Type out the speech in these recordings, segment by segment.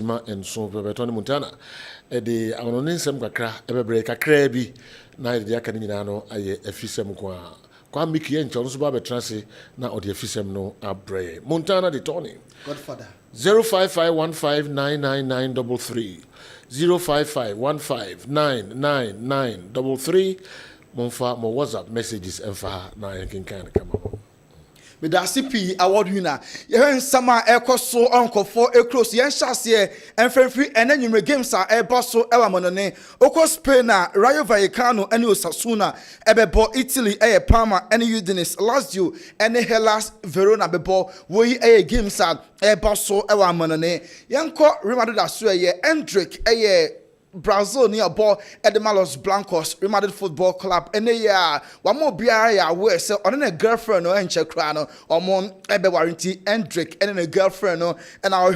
ma enso Tony Montana the anonim kakra ebebre kakra bi na de aka ni nyina no aye afisem ko a kwa mikie ncho so ba betrase na ode afisem no abre Montana the Tony Godfather 0551599933 0551599933 monfa mo WhatsApp messages enfa na yankin kan kama with the CP award winner. Yen sama ekoso onkofo ekros yen hyase enfrefri enanyume games a eboso ewa monone oko Spain na Rayo Vallecano ene Osasuna ebebo Italy Parma ene Udinese Lazio ene Hellas Verona bebo wo games a eboso ewa monone yenko Real Madrid aso Endrick Brazil near ball at the Malos Blancos, Real Madrid Football Club, and they are one more BIA where so on a girlfriend or Enchekrano or Mon Ebe warranty Endrick and a girlfriend and our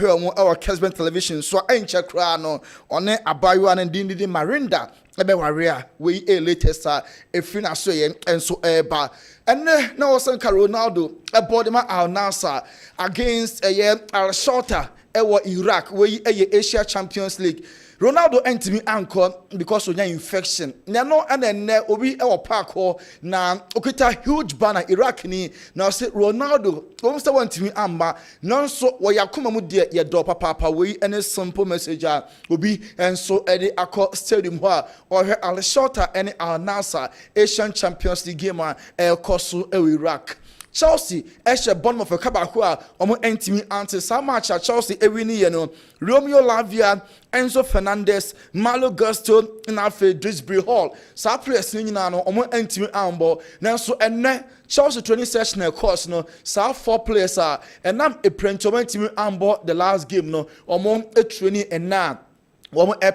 Kessben television so Enchekrano on a Abayuan and Dindi Marinda. Ebe waria we latest efina so and so eba and now Sanka Ronaldo aboard ma Al Nassr against Al Shorter Iraq we Asia Champions League. Ronaldo entimi anchor because of infection. Nano and obi park ho na okita huge banner Iraq ni now say Ronaldo almost want to me amba non so wa yakuma mu de ye do papa we any simple message obi and so edi akọ stadium ho or Al Shorter any Al Nassr Asian Champions League game koso Iraq. Chelsea Eshe Bournemouth Kabako omo entimi ante sa match Chelsea ewini ye no Romeo Lavia Enzo Fernandez Malo Gusto na fe Drisbury Hall sa players ni nyina no omo entimi ambo nanso enne Chelsea training session course no sa 4 players enam eprencho entimi ambo the last game no omo training enna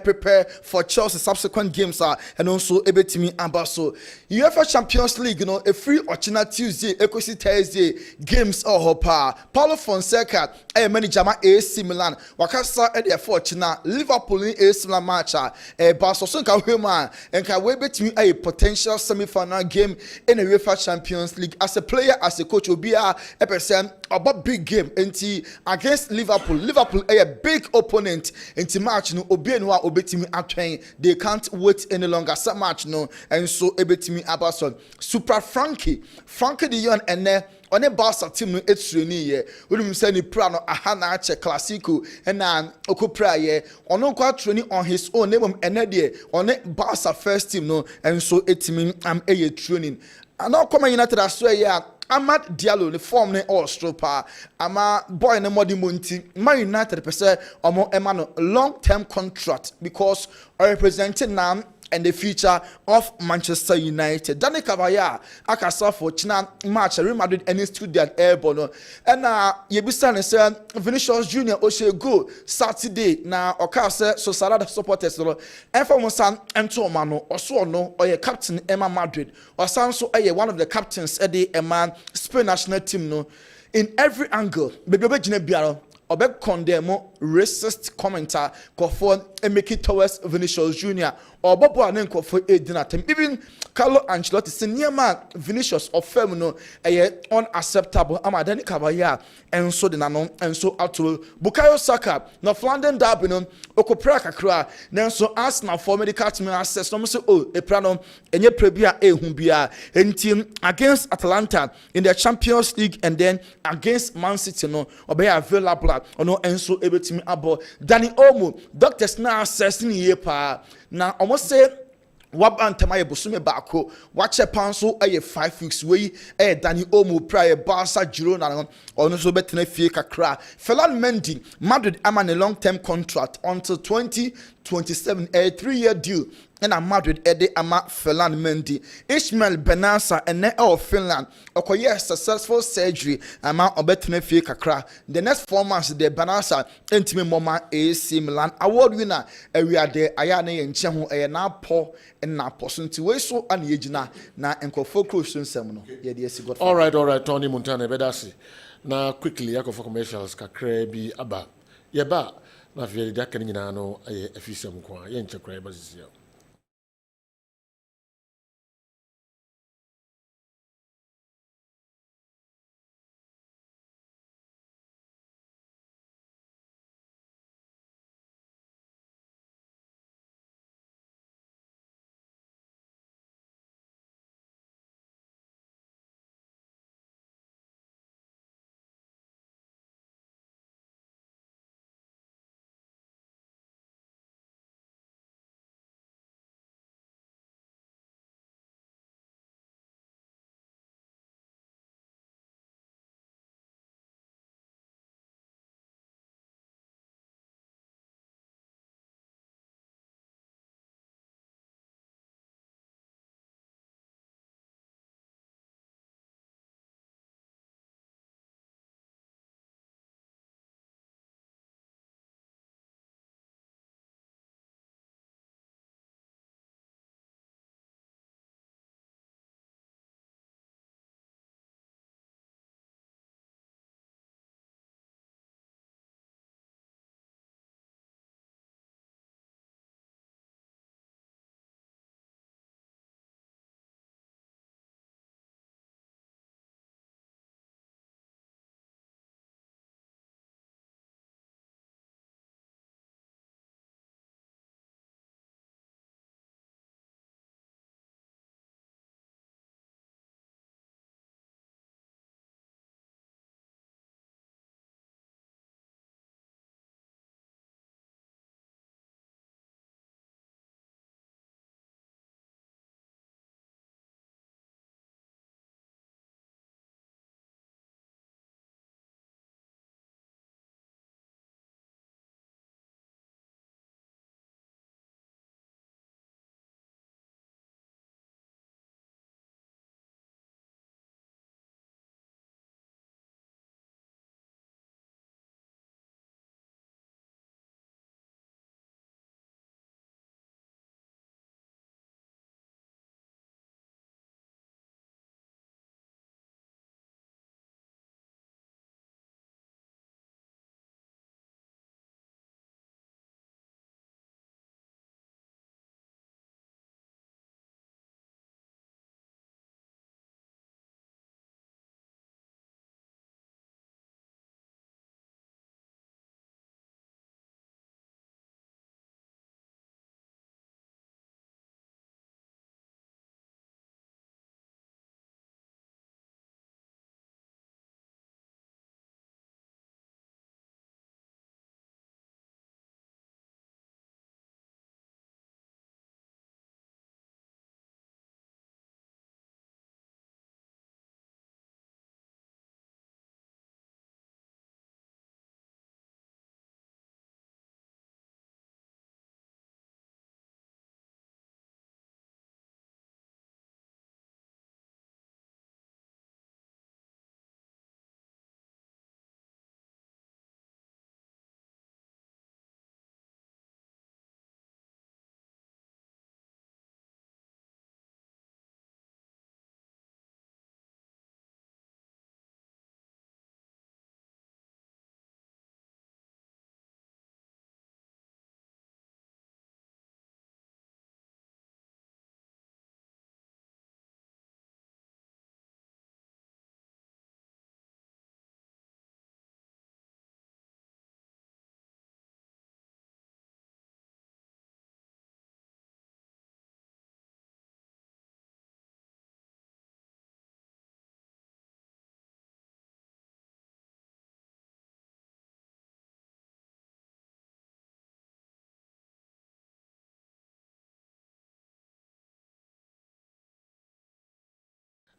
prepare for Chelsea subsequent games and also ebetimi ambaso UEFA Champions League a free Ochina Tuesday Ekosi Thursday games hopa Paulo Fonseca manager AC Milan wakasa e for Ochina Liverpool AC Milan match Barca so nka hwema nka we betimi a potential semi-final game in the UEFA Champions League as a player as a coach obia a person about big game enti against Liverpool a big opponent enti match no obetimi atwen they can't wait any longer so match no and so ebetimi abason Super Frankie the yon ene on a Barca team no etreni ye wonum say ni pra no aha na ache classico na okopra ye ono kwa training on his own name ene de on a Barca first team no and so etimi am training and now come United as well Amad Diallo the form ne all stropa ama boy ne modi monti Man United per se omo emano long-term contract because representing now and the future of Manchester United. Danny Cavaya akasa for China match Real Madrid and student airborne and yebisa say Vinicius Junior Oshe go Saturday na okase so Salada supporters no Enfomosan Entoma no oso no or captain Emma Madrid or so one of the captains at the Spain national team no in every angle baby biaro Obek condemn racist commenter for make it towards Vinicius Junior or Bobo Anenko for a dinner time. Even Carlo Ancelotti said near man Vinicius or Femino unacceptable Amadani Cabaya and so the nanon and so Arturo Bukayo Saka no London Derby no Okopraka Kra then so Arsenal for medical team access no say oh a plano and ye prebia humbia and team against Atalanta in the Champions League and then against Man City no obey available ono enso ebetimi abo Danny Olmo doctors na assessing ye pa na almost say wabantama ye bosume baako wache panso 5 weeks we Danny Olmo prior Barca Girona ono so betena fie kakra Ferland Mendy Madrid am on a long-term contract until 2027 a 3-year deal and a Madrid ede ama Ferland Mendy Ishmael Benassa and of Finland okoye successful surgery ama obetena fie kakra the next 4 months the Benassa entime moma AC Milan award winner we are there aya na ye nche ho na po na poso nti we so an yegina na enkofo cruise nsem no ye de esi God. All right Tony Montana bedasi na quickly yakofo commercials kakra bi aba ye ba na fie de aka nyina no efisem kwa ye nche kra ba sisia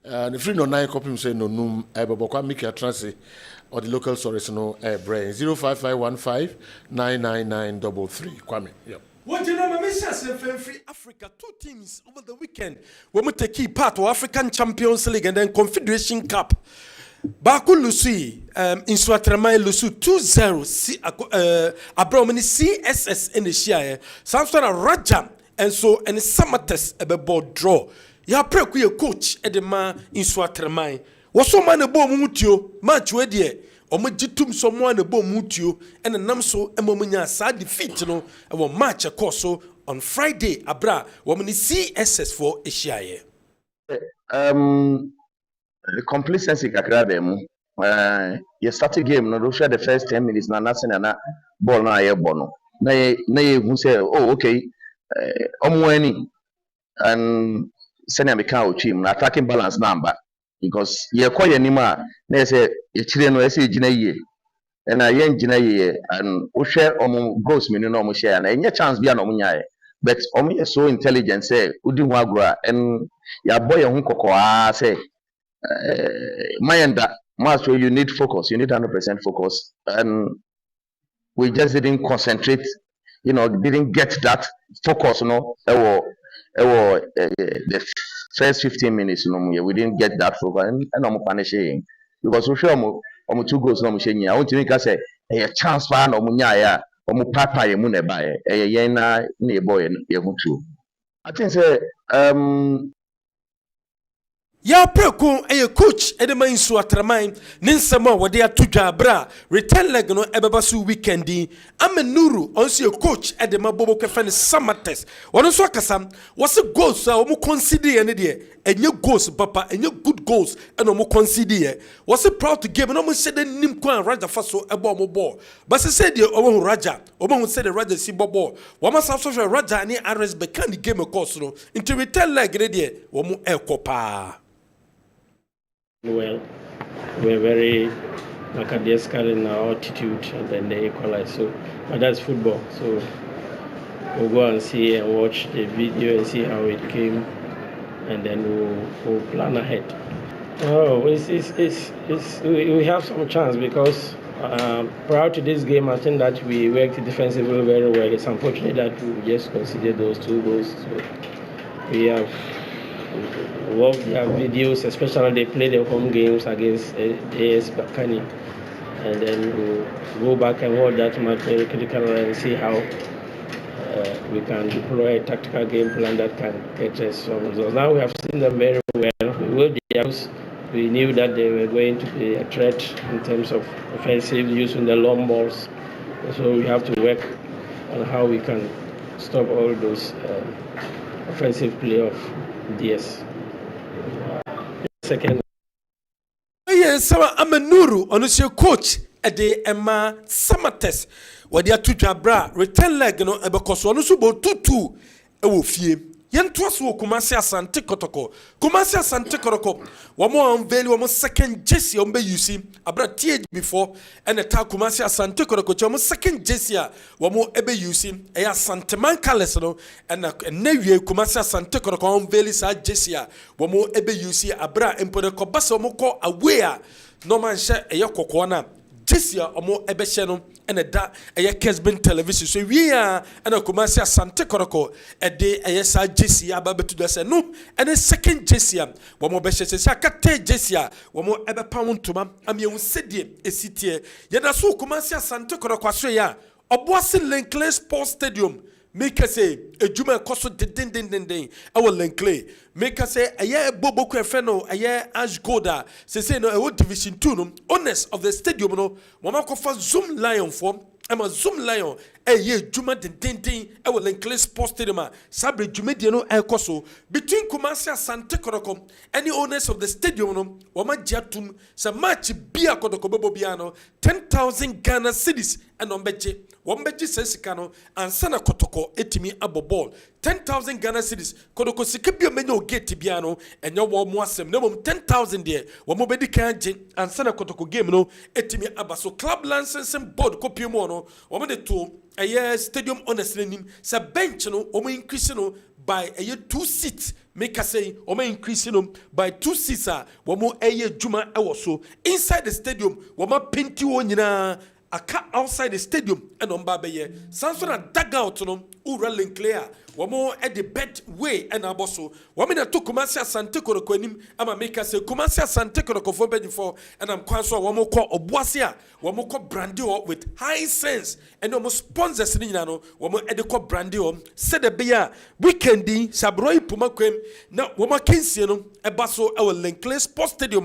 The free no nine copy say no num Bobokwa make your transit or the local source no brain 05515999933. Kwame. Yep. What you know, free Africa, 2 teams over the weekend. We will take key part of African Champions League and then Confederation Cup. Baku Lucy, in Swatramai Lusu 2-0, Abromini CSS in the Shire, Samson Raja, and so and Samates a board draw. Ya preku ye coach at the man in Swatramai. Was so man a bomb mutio, match wedie, or majitum someone a bomb mutio, and a namso a momunya sad defeat, no, and will match a corso on Friday, Abra, woman CSS for a Shire. Complacency kakra dem you start a game no share the first 10 minutes na nothing na ball na aye bono na ye hu say oh okay omwani and senior meka team na attacking balance number because ye koye nima na say e chire no say gina yie na ye gina yie and o share goals me no mo share na enye chance bia no mo nyae but is so intelligent say udi hu agro and ya boy hu kokoa say Mayanda, Master, you need focus. You need 100% focus, and we just didn't concentrate. Didn't get that focus. The first 15 minutes. We didn't get that focus, and I'm punishing because we sure 2 goals. No, I want to make us say a chance for no munya. Papa ye muneba ye na boy ye mutu. I think say Ya preku a coach edema in Suatraman, Ninsama, what they are to Jabra, return leg no ebabasu weekendi. Amenuru, also a coach at the Mabobo Kefan summer test. One of Swakasam was a ghost, so more consider any day, and your ghost, papa, and your good goals, and no more consider. Was it proud to give and almost said the Nimqua Raja Faso a bomb ball. But I said the Omo Raja, Omo said the Raja Sibobo. One must have social Raja and the arrest became the game of course, into return leg ready, Womo El Copa. Well, we're very lackadaisical in our attitude, and then they equalize. But that's football. So we'll go and see and watch the video and see how it came, and then we'll plan ahead. Oh, we have some chance because prior to this game, I think that we worked defensively very well. It's unfortunate that we just considered those 2 goals. So we have worked their videos, especially they play their home games against AS Bakani, and then we'll go back and watch that match very critically and see how we can deploy a tactical game plan that can get us some results. Now we have seen them very well. We knew that they were going to be a threat in terms of offensive using the long balls. So we have to work on how we can stop all those offensive play of DS. Second. Yes, Sama Amenuru, on your coach at the Emma summer test. Where they are to Jabra, return leg, because one subo 2-2 a wolfie. Yen twas wo Kumasi Asante Kotoko. Kumasi Asante Kotoko. One more unveil, 1 more second Jesse on Bay, you see. Abra TH before and attack Kumasi Asante Kotoko. 1 more second Jesse, 1 more Ebe you see. A Santaman Calesano and a Nevia Kumasi Asante Kotoko unveil is a Jesse. 1 more Ebe you see. Abra and put a Cobasso Moko aware. No man share a Yoko Jesse omo ebesheno ene da eye Kessben television so we are ene Kumasi Asante Koroko e de eye sa Jesse ababetu do se no ene second Jesse wo mo be hye se akate Jesse wo mo ebe pawuntoma amye sedie esitie ye da so Kumasi Asante Koroko aso ya oboase Lenclay Sports Stadium make us say ejuma koso den our Lenclay make us say aye boboku efeno aye ash golda say no e division 2 no owners of the stadium no mama kofa zoom lion form ama zoom lion aye ejuma den our Lenclay Sports Stadium sabre ejuma de no e koso between Kumasi Asante Koroko any owners of the stadium no wama giatum sa match bia kodoko bobo bia no 10,000 Ghana cedis and ombeje Wambeji Sensikano and Sana Kotoko etimi abo ball 10,000 Ghana cedis Kodoko Sikibio menyo gate biano and your warm wasem no 10,000 there Wamobedi Kanji and Sana Kotoko game no etimi abaso club licensing board copy mono Wamade to a year stadium honestly nim sa bench no omo increase no by a year 2 seats make us say omo increasing them by 2 seats womo eye juma ewo so inside the stadium womo penti wo nyina aka outside the stadium and on babeye Samson a dugout no ura link clear womo at the bed way and aboso womina to Kumasi Asante Kotoko anim ama make us say Kumasi Asante Kotoko for bed for and I'm kwanso womo ko obuasia womo ko brandy with high sense and almost sponsors ni nyina no womo ede ko brandy said the beer weekendi sabroi puma kwem na womo kensie no ebaso e link clear sports stadium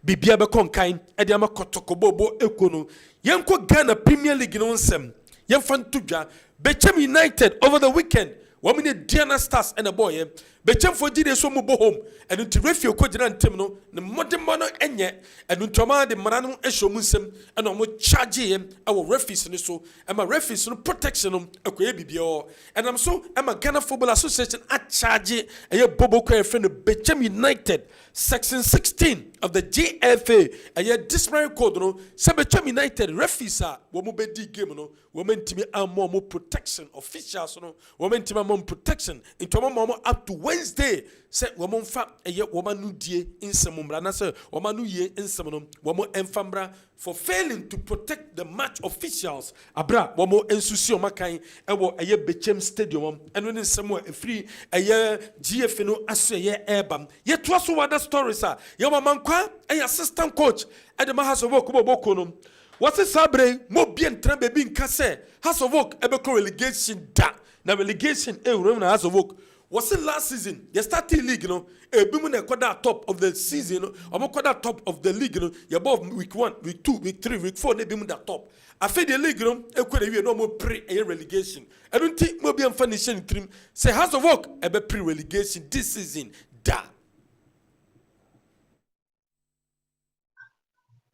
bibia be konkan ede ama Kotoko bobo ekono Yanko Ghana Premier League no nsem. Yemfan tudwa Berekum United over the weekend. Wamine Diana Stars and a boy. Berekum for jide so mo bo home. And unti refi okojina ntem no ne modemma no enye. And untoma de manano ehwo mu nsem. And omo charge him our referees ni so. And my referees no protection no akoye bibio. And I'm so I'm a Ghana Football Association at charge eye bobo kwa friend Berekum United section 16 of the GFA eye disciplinary code no se Berekum United referees wo mo bedi game no wo mentimi ammo mo protection officials no wo mentimi ammo protection into mo up to Wednesday say wo mo mfa eye wo manu die nsem mra na say wo manu ye nsem no wo mo emfambra for failing to protect the match officials abra wo mo ensusi o makan e wo eye Berekum stadium eno ne nsem wo free eye GFA no aso eye ebam ye to so wada stories ye wo mankwa eye assistant coach Edema Hasovok boboko no what's a sabre mo bien tran baby nka say Hasovok ebe ko relegation da na relegation room na Hasovok was it last season they started league no ebi mu na kwada top of the season no omo kwada top of the league no you above week 1 week 2 week 3 week 4 na ebi mu da top afi the league no ekwere wie no mo pre relegation edunti mo bien finition trim say Hasovok ebe pre relegation this season da.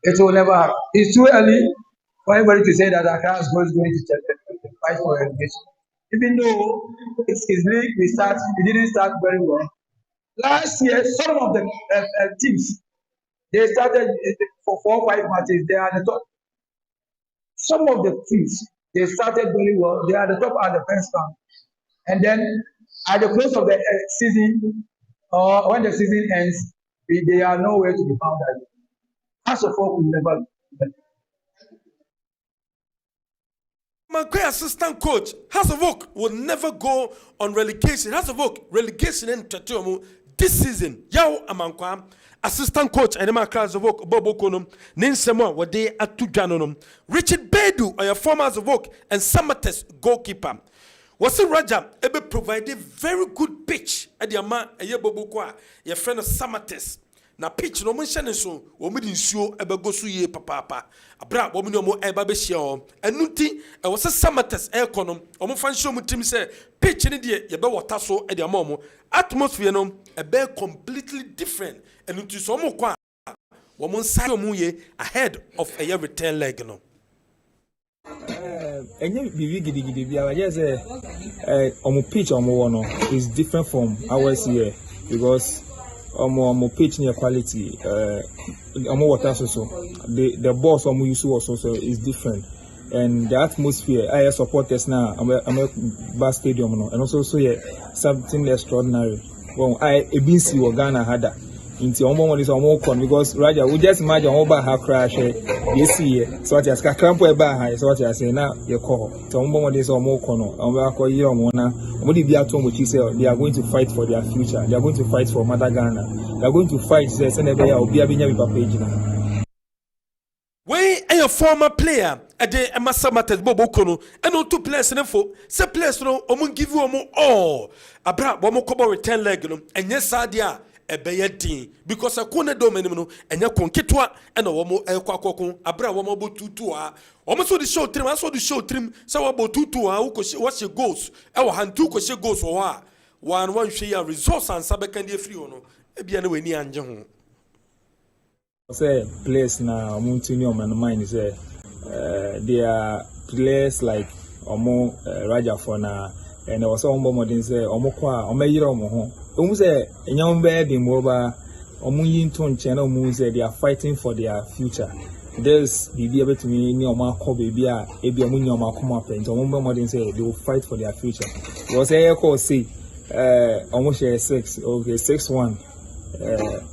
It will never happen. It's too early for anybody to say that Accra is going to fight for relegation. Even though it's his league, we didn't start very well. Last year, some of the teams, they started for 4 or 5 matches, they are the top. Some of the teams, they started very well, they are the top at the first round. And then at the close of the season, or when the season ends, they are nowhere to be found again. As of all, will never. My great assistant coach, Hasovok will never go on relegation. Hasovok relegation in Tatomo this season. Yao Amankwa, assistant coach, and my class of work, Bobo Konum, Ninsemo, what they at Tujanonum. Richard Bedu, or your former Hasovok, and Samates goalkeeper. Was it Raja ever provided very good pitch at the Ama, a Bobo Kwa, your friend of Samates. Na pitch no mention so wo me nsuo ebego so ye papa abra wo me no mo eba be hia o enuti e wo se Samates ekonom o mo fan show mu tim se pitch ni de ye be water so e de mo atmosphere no e be completely different enuti so mo kwa wo mo nsa mo ye ahead of a year return leg no Enye bibi gidigidi bia wa say omo pitch omo wo no is different from ours here because omo pitch near quality omo water so the balls omo use also is different and the atmosphere I supporters now I'm a bar stadium no and also so yeah something extraordinary well I been see Ghana had that into omo this omo con because Raja we just imagine omo ba ha crash yes here so what you ask cramp e ba ha so what you say now you call so omo this omo con no omo akọ ye omo na omo di bia to mo chi say they are going to fight for their future they are going to fight for Mother Ghana they are going to fight say be ya obi abenya bi papa ejina we a former player at the Samates Bobo Kono and on 2 players in info say players no omo give you omo all abra omo kobo return leg no enye sadia ebeyedin because akone do menim no enya konketwa ena wo mo ekwakokon abra wo mo botutu a wo mo so the show trim so the show trim say wo botutu a wo she goals e wo hantu ko she goals wo a one hwe ya resource and sabeka ndi free no e bia na weni anje ho say place na omuntini o man mind say they are players like omo Raja for na and there was some modern say omo kwa omeyire omo ho omu say enyam be de mo ba omu yinto nche na omu say they are fighting for their future there's bibi abetumi ni omo akọ baby a ebi omu ni omo akọ ma pent omu be modern say they will fight for their future because say almost 6, okay, 6-1.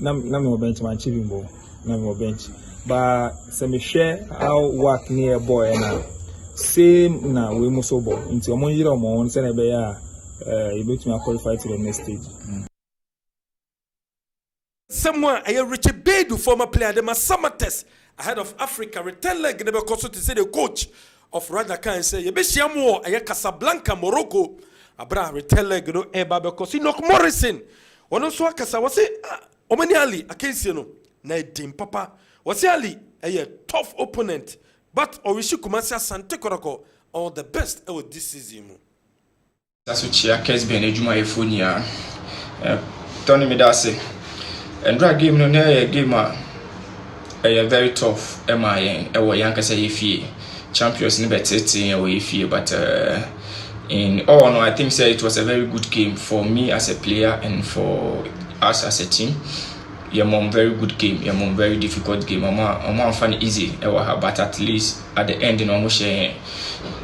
Na me bench man chipping ball. Na me bench. But some share how work near boy na same na we must so ball. Into omo yira omo on say na be ya you bet me qualify to the next stage. Someone a Richard Bedu, former player, the summer test ahead of Africa. Return leg never consult to say the coach of Radaka and say, Yebeshiamo, a Casablanca, Morocco. Abra return leg no eba because he knock Morrison. One also Casa was it Omani Ali, a case you know, Nadim Papa. Was Ali a tough opponent, but Orishi Kumasia Sante Koroko, all the best of this season. That's what Kessben Ejuma Efonia. Tony Medase. And drag game no a game a very tough MIN or Yanka say if champions never testing or if but in all no I think say it was a very good game for me as a player and for us as a team. Mom very good game, mom very difficult game. I'm fun easy but at least at the end in almost share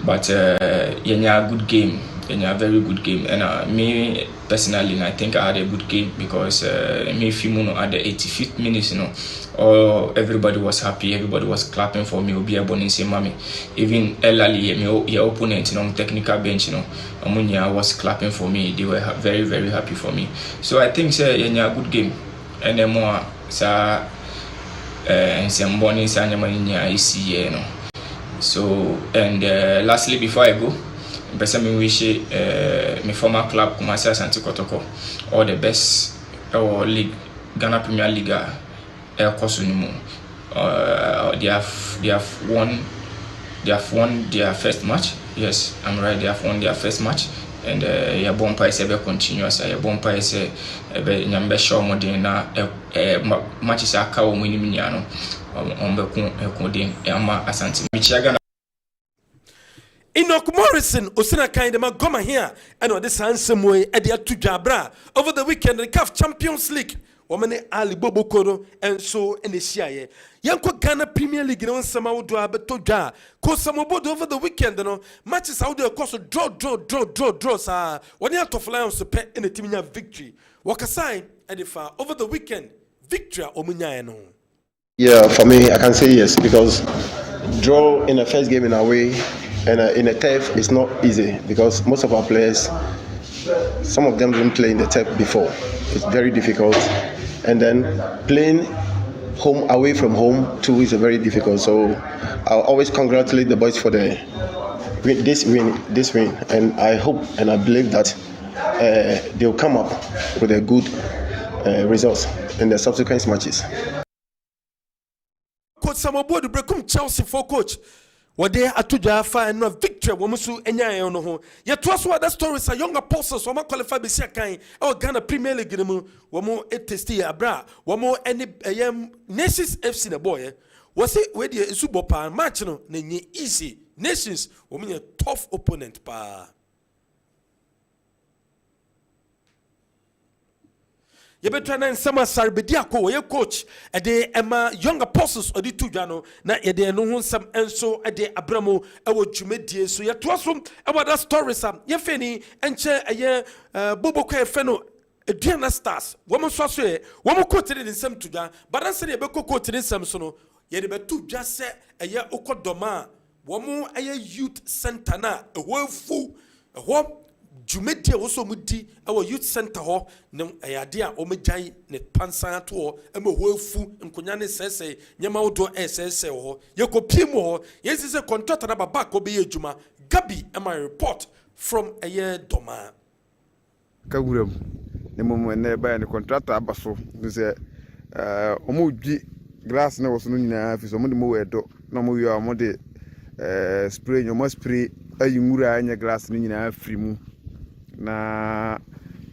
but yeah good game. And a very good game, and me personally, I think I had a good game because me Fimono at the 85th minute, you know, everybody was happy, everybody was clapping for me. Obi aboni say mami, even Elali, your opponent, you know, technical bench, you know, Amunya was clapping for me. They were very very happy for me. So I think say a good game, and then more sa and some bonus and you know. So and lastly before I go. Person me wish my former club Kumasi Asante Kotoko all the best league Ghana Premier League Kosunimu. They have won their first match. Yes, I'm right. They have won their first match, and your bompa is ever continuous. Your bompa is nyambe show mo den na matches aka o mo ni miano on be den ama Asante Michigan. Enoch Morrison, Osina Kindema Goma here, and on this handsome way, Edia Tujabra over the weekend, the CAF Champions League. Woman Ali Bobo Kodo, and so in the Shia. Yanko Ghana Premier League, on some out to Abetoja, cause some about over the weekend, no matches out there, cause a draw, sir. When you have to fly on super in the team victory. Wakasai, Edifa, over the weekend, victory, Omunyano. Yeah, for me, I can say yes, because draw in the first game in our way. And in a turf, it's not easy because most of our players, some of them didn't play in the turf before. It's very difficult. And then playing home away from home too is very difficult. So I'll always congratulate the boys for this win. And I hope and I believe that they'll come up with a good results in the subsequent matches. Coach Samobo the Berekum Chelsea for coach. What they are to Jaffa and no victory, Womusu, and Yano. Yet, was what the stories are young apostles, Wama qualified by Siakai, or Ghana Premier League, Wamo etesti abra, Wamo any Nations FC the boy. Was it where the Subopa and Machino, Nenye easy. Nations, woman a tough opponent, pa. Yebetwana nsama Sarbediako ye coach ede ema young apostles odi tujano na yede no ho nsam enso ede abramo ewo dwumedie so yetoaso ewa that stories am ye feni enche eye bobokwa efeno Eduana Stars womo so so ye womo coach de nsam tuja badanse ye beko coach de nsam so no yede betu dwa se eye okodoma womo eye youth center na ewo fu ewo Jumedi also mudi our youth center ho no ayade a omegyan ne pansan to ho ema hoafu nkonyane sese nyama wodo sese ho yekopiem ho yesise contract na baba ko be adwuma Gabi ema report from aye doma kawuram ne mom na ba ne contract abaso se omudwi glass na woso no nyina fi so mo de mo wedo na mo wi mo de spray nyomo spray ayimura anya glass no nyina afri mu na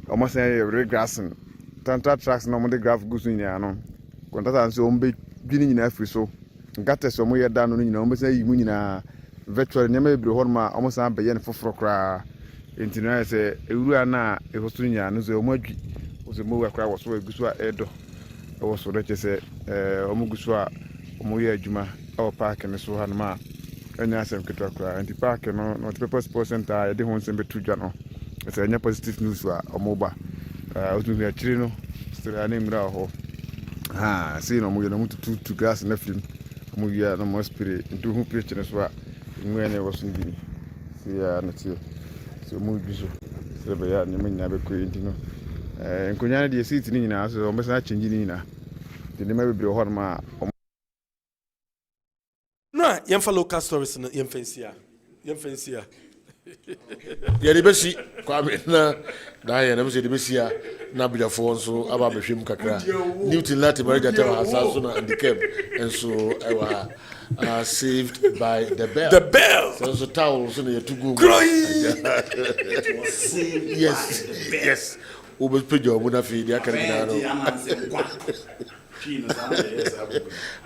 almost every grass and tantra tracks no the graph goes in no contract so ombe dwini nyina afri so ngata so mo yeda no nyina ombe say yimu nyina virtual nyama ebre horma almost am be ye foforo kra entina say ewura na ehoso nyina no so omadwi so mo wakra wo so egusu a edo wo so reche say omugusu a omo ye adwuma o park ne so hanma enya asem ketwa kra anti park no no purpose sports center e de ho nsem betu dwa no it's a positive news for Omoba. Otu ya chiri no story ani mra ho ha see no mo ye no mutu to grass na film mo ya no mo spirit ndu hu pitch ne so a nwe ne wasu bi see ya na tie so mo bi so se be ya ne menya be ko enti no nkonya na de seat ni nyina so o mesa change ni nyina de ne ma be ho ma no yemfa local stories no yemfensia yɛde bɛsi kwame na yɛ na msɛ de bɛsia na abidafoɔ nso aba abɛhwɛ mu kakra Newton Lati Marija Tawa Hasa so na Andikem nso ɛwɔ saved by the bell so nso towel so na yɛtu gu yes wobɛpɛgya ɔmu no afei deɛ aka no nyinaa no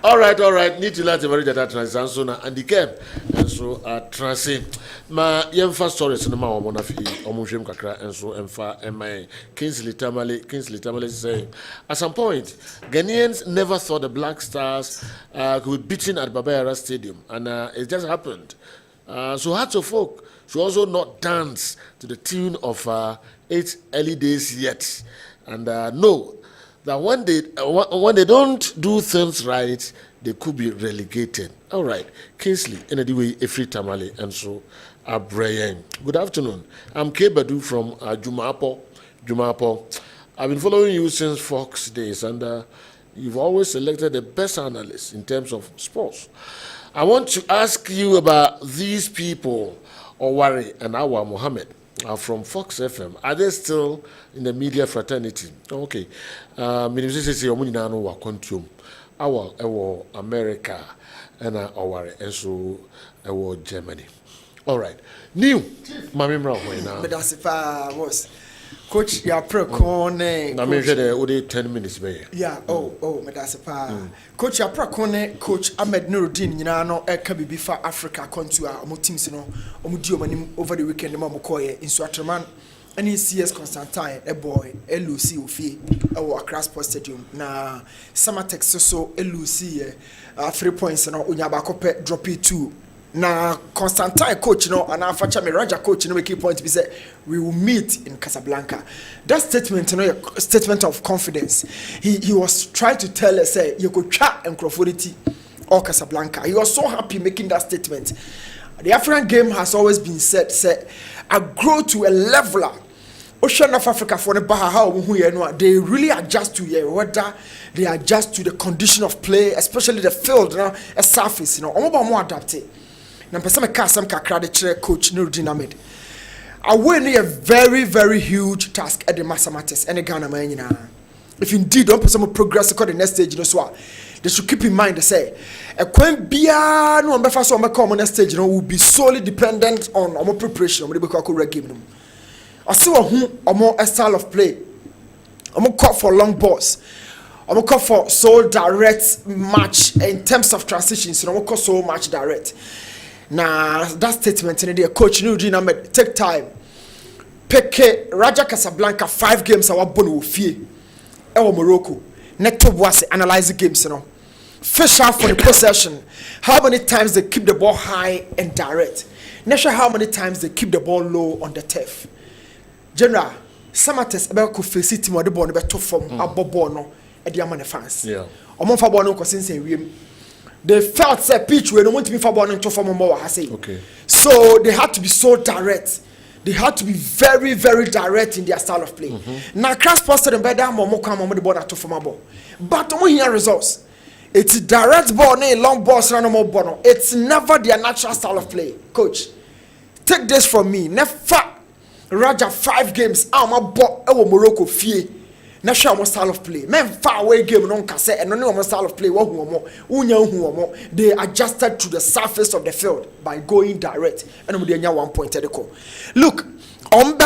all right need to let the very data transaction na Andikem and so transit ma yemfa stories no ma wo na fi omunhwem kakra enso emfa emai Kingsley Tamale saying at some point Ghanaians never thought the Black Stars could be beaten at Baba Yara Stadium, and it just happened. So Hearts of Folk should also not dance to the tune of its early days yet, and know that when they don't do things right, they could be relegated. All right, Kingsley, in a way, Efri Tamale, and so Brian. Good afternoon. I'm K. Badu from Jumapo. I've been following you since Fox days, and you've always selected the best analysts in terms of sports. I want to ask you about these people, Owari and Awa Mohammed. From Fox FM. Are they still in the media fraternity? Okay. Minister says Omunina no wa contium. Our America and Owari and so our Germany. All right. New Mami Mra now. But that's if I was Coach ya Prekone. I mean only 10 minutes be. Yeah, but that's if Coach ya Prekone, Coach Ahmed Nuruddin, nyina no e ka bibi fa Africa kontu a omo teams no omo di omanim over the weekend mo koye in Swaterman and CS Constantine a boy LUC ofie e wo Accra Sports Stadium na Samatex so LUC 3 points no onya ba kope drop it 2. Na Constantine coach no and Afacha Raja coach no key point be say we will meet in Casablanca. That statement, you know, a statement of confidence. He was trying to tell us say you could chat and Crawfordity or Casablanca. He was so happy making that statement. The African game has always been said say I grow to a leveler. Ocean of Africa for the Baha, they really adjust to your weather, they adjust to the condition of play, especially the field, you know, a surface, you know, more adapted. Na pesa me ka sam kakra de kire coach Nuruddin Ahmed. Away a very, very huge task at the mathematics and the Ghana man nyina. If indeed don't person progress to the next stage, you know, so they should keep in mind they say a kwen bia no befa so on come on next stage, you know, will be solely dependent on our preparation on the Berekum game them. I see a style of play. I'm call for long balls. I'm call for so direct match in terms of transitions. You know, I'm call so much direct. Now that statement in the coach Nuruddin Ahmed take time. Peke Raja Casablanca 5 games our bonu fie. Ewo Morocco. Neto was analyze the games, you know. Fish out for the possession. How many times they keep the ball high and direct. Not sure how many times they keep the ball low on the turf. General, Samates about could face it more the ball better from Abobo no at the Amane fans. Yeah. Omo fa ball no since they felt that pitch when want to be for ball into form more I say. Okay. So they had to be so direct. They had to be very, very direct in their style of play. Now Crash posted them better more come on the ball to form ball. But we hear results. It's direct ball, no long balls, no more ball. It's never their natural style of play. Coach, take this from me. Never Raja 5 games. I'm a ball. Morocco fie. Na show mo style of play. Men far away game no can say and no more style of play. They adjusted to the surface of the field by going direct. And we dey 1 point edeko. Look, on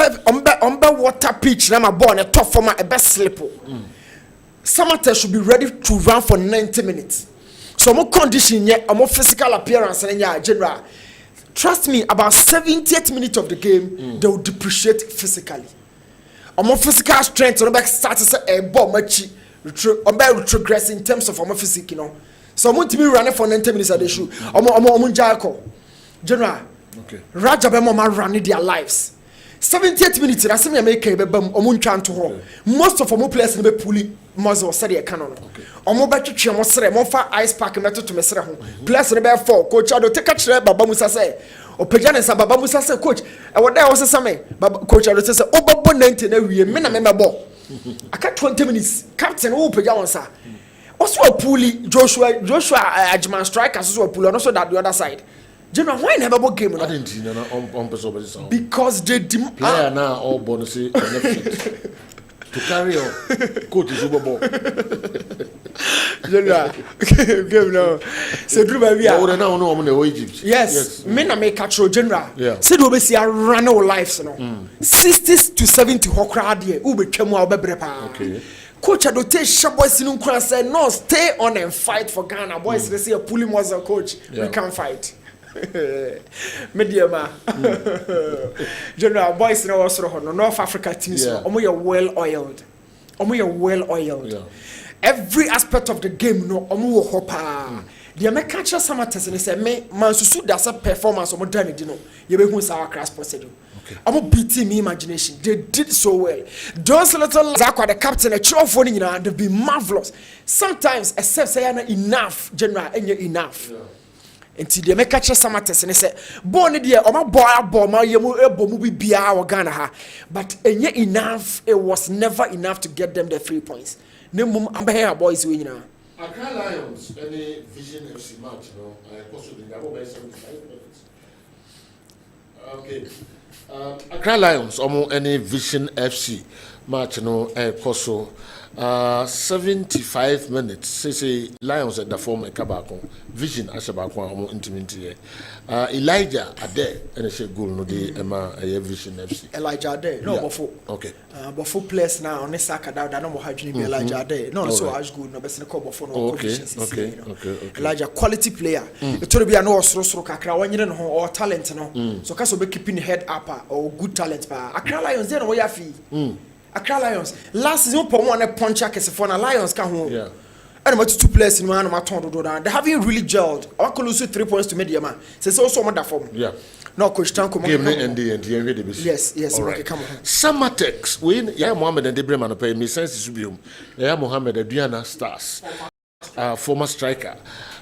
water pitch na my ball na tough for my best slip. Samate should be ready to run for 90 minutes. So more condition yet, more physical appearance and general. Trust me, about 70th minute of the game, they will depreciate physically. More physical strength on the back start to say a ball match retrogress in terms of our physique, you know. So I'm going to be running for 90 minutes at the shoe. General, okay. Raja Bemo running their lives. 78 minutes na sem ya make be bam omo ntwa nto ho most of omo players no be puli muscle said e canon omo ba twetwe mo sere mo fa ice pack meto to me sere ho players no be 4 coach ado take kire baba musa say opagya ne sa baba musa say coach e woda wo sesa me coach ado say obabo 90 na wie me na me mebo aka 20 minutes captain wo opagya won sa also a puli Joshua Ajman striker so puli no so that the other side. General, why never bought game? I didn't know because they player now all bonus to carry on. Coach is Super General, game now. So do baby. No Egypt. Yes, men are make catch general. Yeah. Say do be see a run our lives no. 60 to 70 hokrad here. Ube kemu obebrepa. Okay. Coach Adote Shaboys in Ukraine said no, stay on and fight for Ghana. Boys, they say a pulling was a coach. We can't fight. Mediama General boys no North Africa teams omo well oiled every aspect of the game no omo wo hopa the me catch some test and say me man susu da sa performance omo dan di no ye be hu sa crash posted omo beating me imagination they did so well those little Zakwa the captain a chofo ni nyina they be marvelous sometimes except say na enough general enye enough Enti de make catch some test and say born de o ma ball ma yemu ebo mu bibia wo Ghana ha but enye enough it was never enough to get them the 3 points nemum ambe boys we nyina Accra Lions any Vision FC match no also the Gabo by 75 minutes okay Accra Lions any Vision FC match no also 75 minutes say Lions at the form Kabako Vision Ashabako intimate Elijah Ade and a goal no the Vision FC Elijah Ade no before okay but for players now on Saka that no more hajuni be Elijah Ade no so as good no best no call before no okay Elijah quality player it to be no sro kakra wanyere no or talent no so kaso be keeping head up or good talent ba Accra Lions dey no we afi Accra Lions last season po mo na punch Kessben na Lions ka ho yeah and my two players in man ma ton do they haven't really gelled I could lose 3 points to Mediama say so more that form yeah no coach Tanko game and yes okay come on Samatex we yeah Mohammed and Debre man pay me sense subium yeah Mohammed Aduana Stars former striker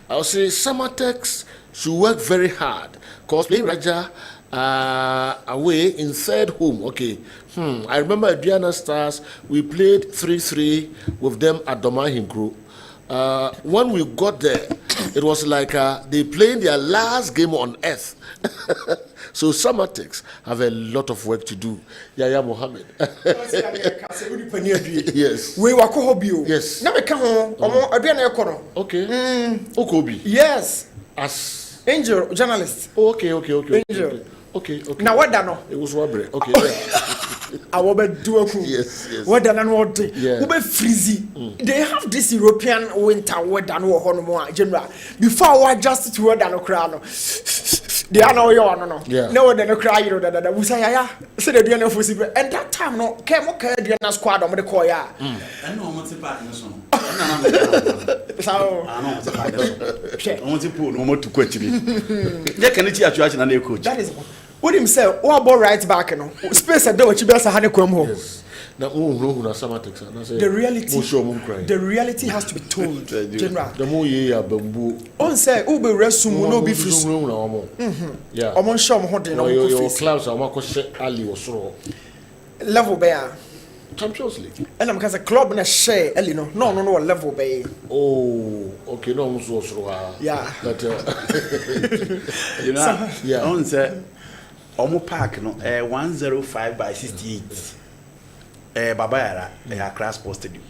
I'll say Samatex should work very hard cause playing Raja away in third home okay I remember Aduana Stars we played 3-3 with them at Domahim Group when we got there it was like they playing their last game on earth so Samatex have a lot of work to do Yaya Mohammed yes we were hobby yes na me ka ho omo Aduana ekono okay Okobi yes as angel journalist okay angel okay now what that no it was Wabre okay I will be do yes what that no what we be freezy they have this European winter weather no ho no general before I adjust to weather no cry no they are no you no no they no cry you that we say ya say they do no for and that time no came okay the squad on the call ya and no want to park no so so I know to park so I want to pull no more to coach me they can teach you na na coach that is what him say what about right back no space and what you be say hane kwam ho na na Samatex na say the reality has to be told general the mo ye ya bambu on say who be resum no be free yeah omo show ho den no your clubs are ma ko she ali osoro level bear Champions League and I'm a club na share eli no level bear oh okay no mo so osoro yeah but you know yeah on say Omo Park no 105 by 68 Baba Yara Accra Sports Stadium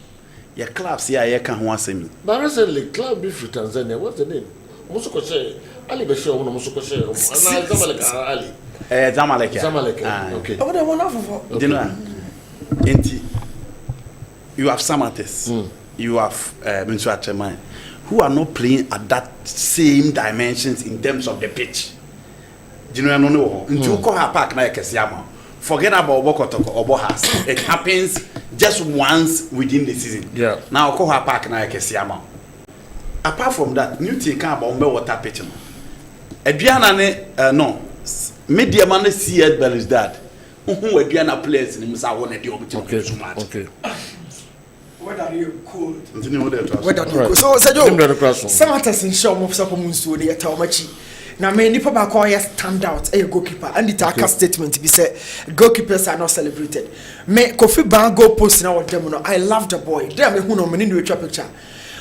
your clubs here you can ho asemi but recently club be from Tanzania what's the name Musuko say Ali Bashir no Musuko say na Zamalek Ali Zamalek okay oh they one off you know enti you have Samatex you have Minsu Acheman who are not playing at that same dimensions in terms of the pitch. Do you know into Koha Park na Kesiama. Forget about Bokotoko or Bohas. It happens just once within the season. Yeah. Now Koha Park na Kesiama. Apart from that, new thing can about water pitch. Ediana ne no. Media man see it is that. who aduana players ni musa won e de obi Okay. Okay. Whether you cold. ntini wo de to Whether you cold. So Samatters in show of some so they tell machi. Now me nipa ba call stand out a goalkeeper and the aka statement be say goalkeepers are not celebrated. Me Kofi Ban go post now with them no. I love the boy. There me who no me need to picture.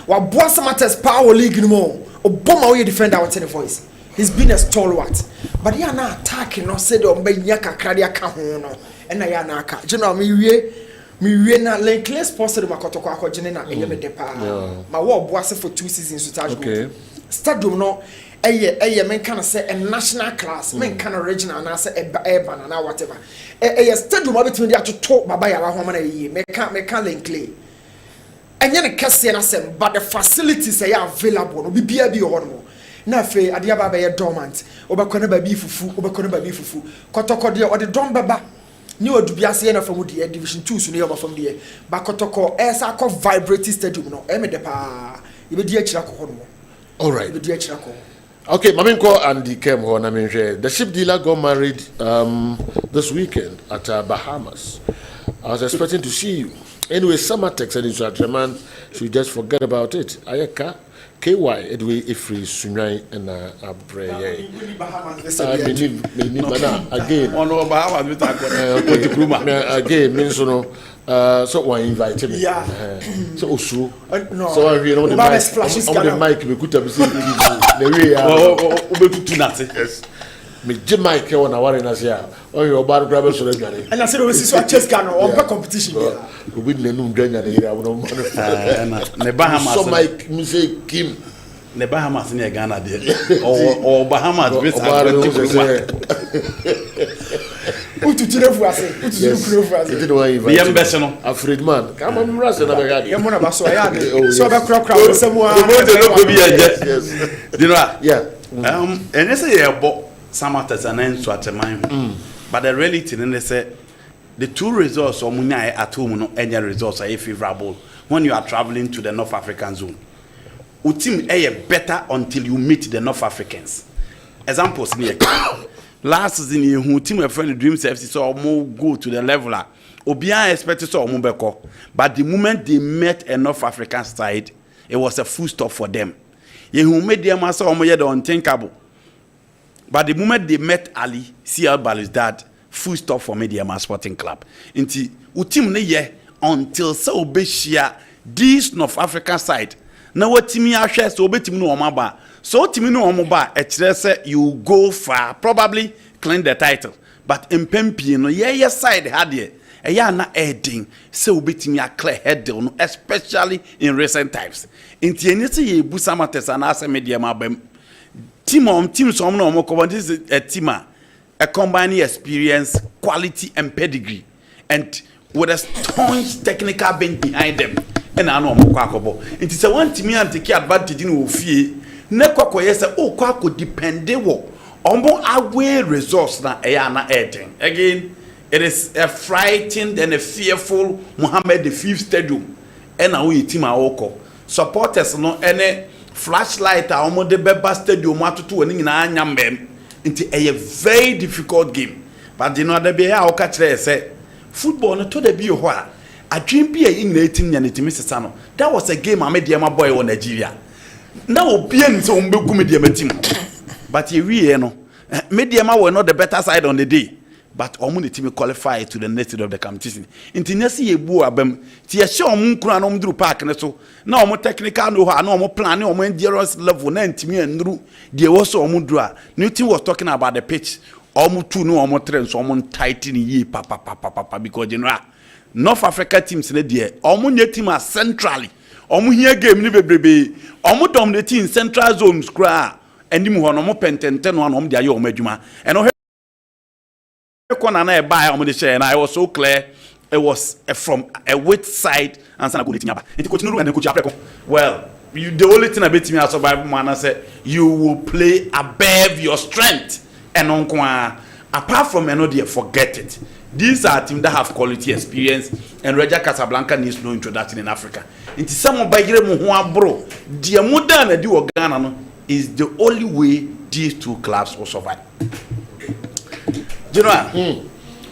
Wa boa Samatters power league no more. Obama we defender with any voice. He's been a stalwart. But he are not attacking no said on be nyaka kradia ka ho no. And I na aka. General me we na Lenkley Sports de makoto kwa akogene na enye me de pa. Ma wo boase for 2 seasons to touch goal. Stadium no eye men kind of say a national class, men kind of regional na say urban na whatever. Stadium between the to talk baba ya ho na ye. Me can Lenkley. Enye ne kese na sem, but the facilities are available. No bibia bi ho no. Na fe ade aba ba ye dormant. Obakọ na ba bi fufu. Kotoko de o de dom baba. Ni odubiase na from the division 2 so ne yoba from there. Ba kotoko esa ko vibrate stadium no. E me de pa. E be di akira ko no. All right. E be di akira ko. Okay, Maminko and the came home. I mean, the ship dealer got married this weekend at Bahamas. I was expecting to see you. Anyway, Samatex and his man, so you just forget about it. Ayaka, KY, Edway, Ifri, Sunai, and Abre. Again, on Bahamas with again, means no. So one invited me. Yeah. So Osu. No. So I know the mic. We could have seen the way. Yes. Me Jamaica on a warren as ya. Oh, your bar grabber so regularly. And I said, we see what chess can or competition. We win the noon dinner. The Bahamas. So Mike, me say Kim. The Bahamas in Ghana there. Or Bahamas with Who to tell you say? Who to tell you didn't want the ambassador. Afraid man. Come on, Russ and I got you. Yamuna baso ayade. So ba crowd somewhere. Yes. You know. Yeah. And they say about Samatters and then so at a mind. But the reality then they say the two results or munya at home no any results are favorable when you are traveling to the North African zone. Utim better until you meet the North Africans. Examples near. Last season you team a friend Dreams FC so more go to the leveler. Obia expected so Mubeko. But the moment they met a North African side, it was a full stop for them. You made them as the unthinkable. But the moment they met Ali, CL Balizdad, full stop for Mediama Sporting Club. Inti utim ne ye until so beshia this North African side. Now what team ya share so be team no omaba. So team no omoba say you go far, probably claim the title. But in Pempi no ye side had ye. Eya na heading so be team ya clear head no, especially in recent times. Inti enisi ye bu Samatters and ase Mediama bem. Team some no more this is a team a combining experience, quality and pedigree, and with a staunch technical bench behind them. And I know more it is a one team and take advantage in Ofie. Neko yes, oh, Quaco depend wo. Ombo away resource na ayana editing. Again, it is a frightened and a fearful Mohammed V Stadium. And now we team oko supporters no any flashlight a omo de beba stadium atutu oni nyina anyambem nti a very difficult game but you know that be here o ka kire say football no to da bi ho a adwen bi e nyina etim nya netimi sesa no that was a game amediama boy in Nigeria na obi en so mbegu mediama team but ye wie no mediama were not the better side on the day but omo the team qualify to the next stage of the competition nti nasi ye bu abam ti ye hye omo nkura na omo duru park ne so na omo technical no ha na omo plan na omo endurance level na ntimi anduru de wo so omo duru a Newton was talking about the pitch omo two no omo trend so omo tighten ye papa because you know North Africa teams ne de omo nye team as centrally omo here game ni bebrebe omo dominate in central zones kra endim ho no omo pentente no omo de aye omo adwuma eno corner na buy on the share and I was so clear it was from a wet side and sana go let nyaba it continue and coach Berekum well you the only thing about me as survival man say you will play above your strength and on apart from another forget it these are teams that have quality experience and Raja Casablanca needs no introduction in Africa into some bagire mu ho abro dia modern adi o Ghana no is the only way these two clubs will survive. You know,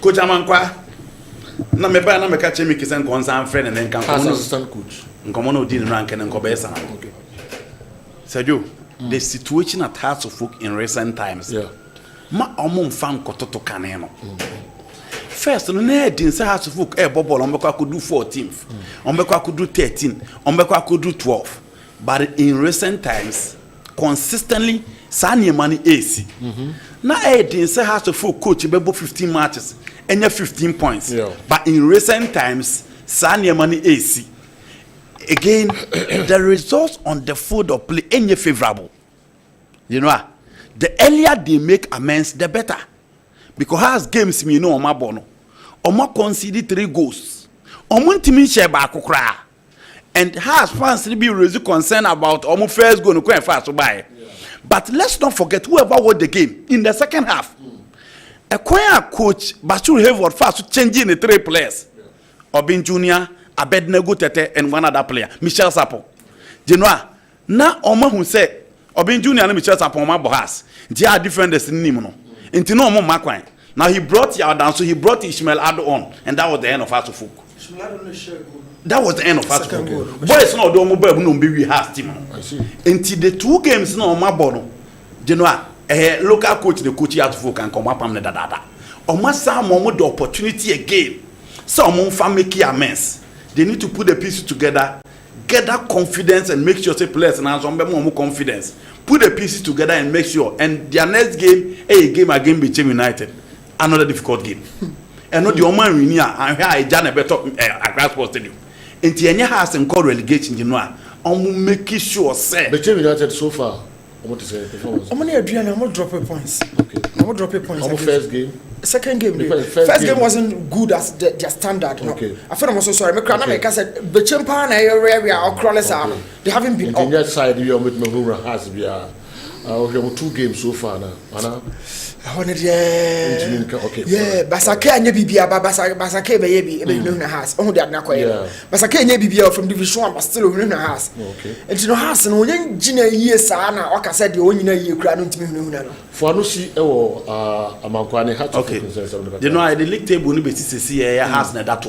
Coach Amankwa. Na me ba na me catch me kisen concern friend and then can as assistant coach. Nkomo no di rank and nkobe esa. Okay. Sergio, the situation at Hearts of Oak in recent times. Yeah. Ma omo fan kototo kane no. First, no na din say Hearts of Oak e bobol on beko akudu 14th. On beko akudu 13, on beko akudu 12. But in recent times, consistently Sanye money AC. Na e din say Hearts of Oak coach bebo 15 matches. And 15 points. Yeah. But in recent times, Sanya money AC. Again, the results on the field of play ain't favorable. You know, the earlier they make amends, the better. Because has games me know Oma Bono. Oma conceded 3 goals. Oma timi share back kukra. And has fans be really concerned about Oma first going to go fast to buy. But let's not forget whoever won the game in the second half. A choir coach Bashir Hayward fast changing the 3 players. Obin Junior, Abednego Tete, and one other player, Michel Sapo. You know, now Oma who say Obin Junior and Michel Sapo Oma Bohas. They are different destiny. Into no more Makwan. Now he brought Yardan, so he brought Ishmael Ado on, and that was the end of Hearts of Oak. That was the end of Hearts of Oak. Boys no do mo babu no be we has team. I see. Into the 2 games no Oma Bono. You know, local coach the coach Hearts of Oak and come up and da. Oma sa mo the opportunity again. So mo fa make amends. They need to put the pieces together, get that confidence and make sure say players and some more confidence. Put the pieces together and make sure. And their next game, a game again between United. Another difficult game. And not the Oman Winia and here I done a better Accra Sports Stadium. And Tianya has and called relegation, you know. I'm making sure say. Between United so far, what is the performance? I'm only Adrian, I'm not dropping points. Okay. I'm not dropping points. Our first game. Second game. First Game wasn't good as their standard. No. Okay. I feel I'm also sorry. I said, the champion area or crawlers are they haven't been. In that side, you are with Mahura has we are. We have 2 games so far now. I wanted okay. Yeah, Basake and Yabibia, Basake baby, in the house. Oh, that Nakoya. Basake and Yabibia from Division 1, but still in the house. Okay. And you know, house and when Gina years, Anna, like I said, the only you crying to me. For no see, Amankwane had to. Okay. You know, the league table will be see a house na that.